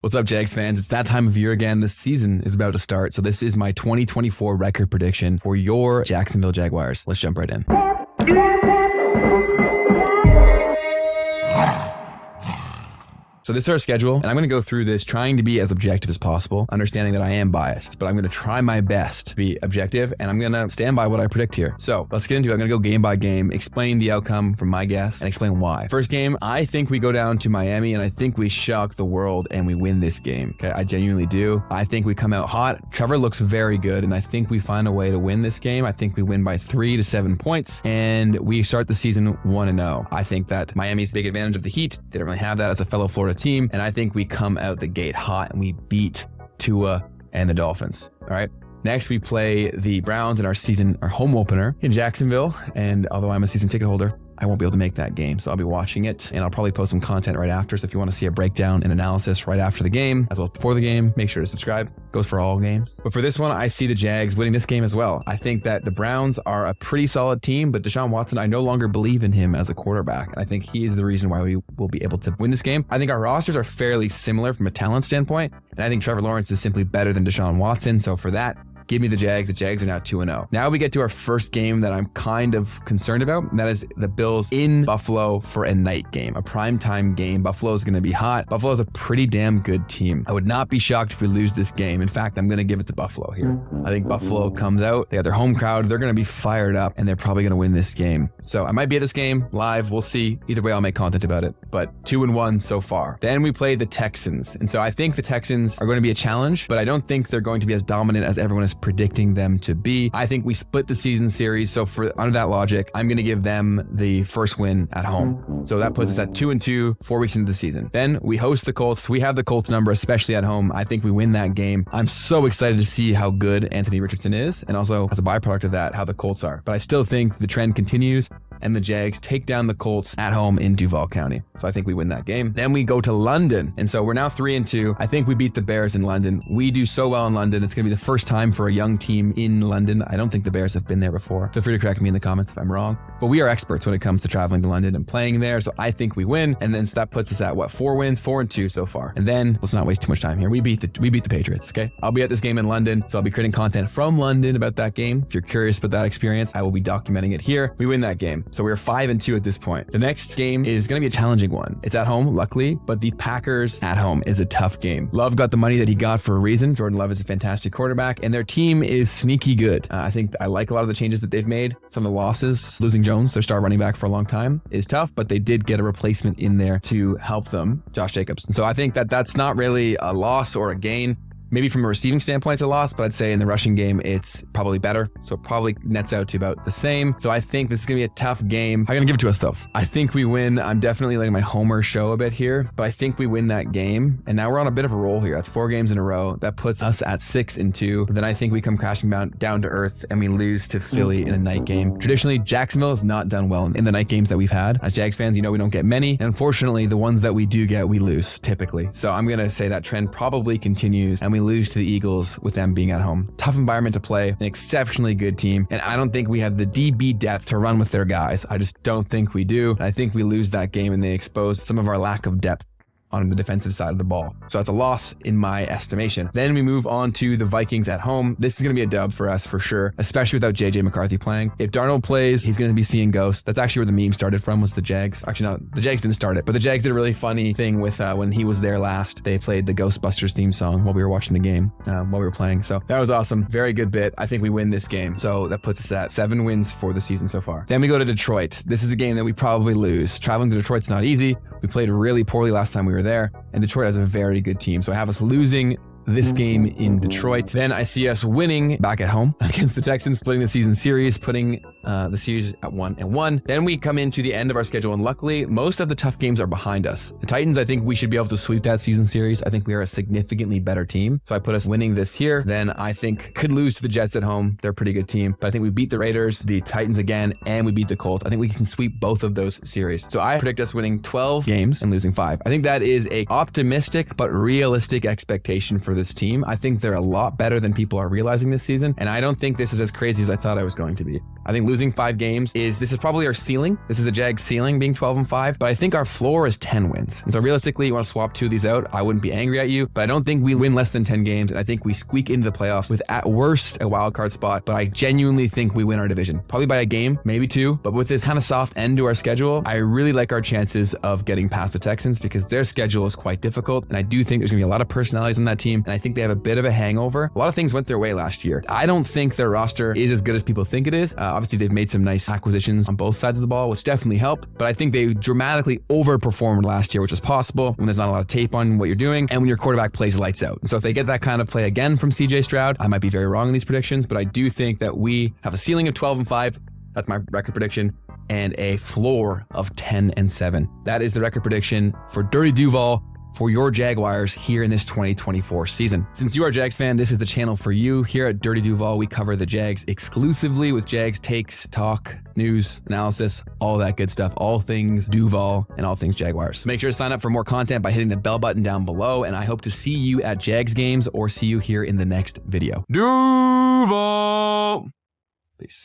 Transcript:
What's up, Jags fans? It's that time of year again. The season is about to start. So this is my 2024 record prediction for your Jacksonville Jaguars. Let's jump right in. So this is our schedule, and I'm going to go through this trying to be as objective as possible, understanding that I am biased, but I'm going to try my best to be objective, and I'm going to stand by what I predict here. So let's get into it. I'm going to go game by game, explain the outcome from my guess, and explain why. First game, I think we go down to Miami, and I think we shock the world, and we win this game. Okay, I genuinely do. I think we come out hot. Trevor looks very good, and I think we find a way to win this game. I think we win by 3 to 7 points, and we start the season 1-0. I think that Miami's big advantage of the heat. They don't really have that as a fellow Florida team, and I think we come out the gate hot and we beat Tua and the Dolphins. All right. Next, we play the Browns in our home opener in Jacksonville, and although I'm a season ticket holder, I won't be able to make that game, so I'll be watching it, and I'll probably post some content right after. So if you want to see a breakdown and analysis right after the game, as well as before the game, make sure to subscribe. Goes for all games. But for this one, I see the Jags winning this game as well. I think that the Browns are a pretty solid team, but Deshaun Watson, I no longer believe in him as a quarterback. And I think he is the reason why we will be able to win this game. I think our rosters are fairly similar from a talent standpoint, and I think Trevor Lawrence is simply better than Deshaun Watson. So for that, give me the Jags. The Jags are now 2-0. Now we get to our first game that I'm kind of concerned about, and that is the Bills in Buffalo for a night game, a primetime game. Buffalo is going to be hot. Buffalo is a pretty damn good team. I would not be shocked if we lose this game. In fact, I'm going to give it to Buffalo here. I think Buffalo comes out. They got their home crowd. They're going to be fired up, and they're probably going to win this game. So I might be at this game live. We'll see. Either way, I'll make content about it. But 2-1 so far. Then we play the Texans. And so I think the Texans are going to be a challenge, but I don't think they're going to be as dominant as everyone is predicting them to be. I think we split the season series. So under that logic, I'm going to give them the first win at home. So that puts us at 2-2, 4 weeks into the season. Then we host the Colts. We have the Colts number, especially at home. I think we win that game. I'm so excited to see how good Anthony Richardson is, and also as a byproduct of that, how the Colts are. But I still think the trend continues, and the Jags take down the Colts at home in Duval County. So I think we win that game. Then we go to London. And so we're now 3-2. I think we beat the Bears in London. We do so well in London. It's going to be the first time for a young team in London. I don't think the Bears have been there before. Feel free to correct me in the comments if I'm wrong. But we are experts when it comes to traveling to London and playing there. So I think we win. And then so that puts us at 4 wins, 4-2 so far. And then let's not waste too much time here. We beat the Patriots. Okay. I'll be at this game in London. So I'll be creating content from London about that game. If you're curious about that experience, I will be documenting it here. We win that game. So we're 5-2 at this point. The next game is going to be a challenging one. It's at home, luckily, but the Packers at home is a tough game. Love got the money that he got for a reason. Jordan Love is a fantastic quarterback, and their team is sneaky good. I think I like a lot of the changes that they've made. Some of the losses, losing Jones, their star running back for a long time, is tough, but they did get a replacement in there to help them, Josh Jacobs. And so I think that that's not really a loss or a gain. Maybe from a receiving standpoint, it's a loss, but I'd say in the rushing game, it's probably better. So it probably nets out to about the same. So I think this is going to be a tough game. I'm going to give it to us, though. I think we win. I'm definitely letting my homer show a bit here, but I think we win that game. And now we're on a bit of a roll here. That's 4 games in a row. That puts us at 6-2. But then I think we come crashing down to earth and we lose to Philly in a night game. Traditionally, Jacksonville has not done well in the night games that we've had. As Jags fans, you know we don't get many. And unfortunately, the ones that we do get, we lose typically. So I'm going to say that trend probably continues and we lose to the Eagles with them being at home. Tough environment to play, an exceptionally good team, and I don't think we have the DB depth to run with their guys. I just don't think we do. And I think we lose that game and they expose some of our lack of depth on the defensive side of the ball. So that's a loss in my estimation. Then we move on to the Vikings at home. This is going to be a dub for us for sure, especially without JJ McCarthy playing. If Darnold plays, he's going to be seeing ghosts. That's actually where the meme started from, was the Jags. Actually, no, the Jags didn't start it, but the Jags did a really funny thing with when he was there last. They played the Ghostbusters theme song while we were watching the game, while we were playing. So that was awesome. Very good bit. I think we win this game. So that puts us at 7 wins for the season so far. Then we go to Detroit. This is a game that we probably lose. Traveling to Detroit's not easy. We played really poorly last time we were there, and Detroit has a very good team. So I have us losing this game in Detroit. Then I see us winning back at home against the Texans, splitting the season series, putting the series at 1-1. Then we come into the end of our schedule, and luckily, most of the tough games are behind us. The Titans, I think we should be able to sweep that season series. I think we are a significantly better team. So I put us winning this here. Then I think could lose to the Jets at home. They're a pretty good team. But I think we beat the Raiders, the Titans again, and we beat the Colts. I think we can sweep both of those series. So I predict us winning 12 games and losing 5. I think that is a optimistic but realistic expectation for for this team. I think they're a lot better than people are realizing this season, and I don't think this is as crazy as I thought I was going to be. I think losing 5 games this is probably our ceiling. This is the Jags ceiling being 12-5, but I think our floor is 10 wins. And so realistically, you want to swap 2 of these out, I wouldn't be angry at you, but I don't think we win less than 10 games, and I think we squeak into the playoffs with at worst a wild card spot, but I genuinely think we win our division. Probably by a game, maybe 2, but with this kind of soft end to our schedule, I really like our chances of getting past the Texans because their schedule is quite difficult, and I do think there's going to be a lot of personalities on that team, and I think they have a bit of a hangover. A lot of things went their way last year. I don't think their roster is as good as people think it is. Obviously, they've made some nice acquisitions on both sides of the ball, which definitely help, but I think they dramatically overperformed last year, which is possible when there's not a lot of tape on what you're doing and when your quarterback plays lights out. So if they get that kind of play again from CJ Stroud, I might be very wrong in these predictions, but I do think that we have a ceiling of 12-5. That's my record prediction, and a floor of 10-7. That is the record prediction for Dirty Duval for your Jaguars here in this 2024 season. Since you are a Jags fan, this is the channel for you. Here at Dirty Duval, we cover the Jags exclusively with Jags takes, talk, news, analysis, all that good stuff, all things Duval and all things Jaguars. So make sure to sign up for more content by hitting the bell button down below, and I hope to see you at Jags games or see you here in the next video. Duval!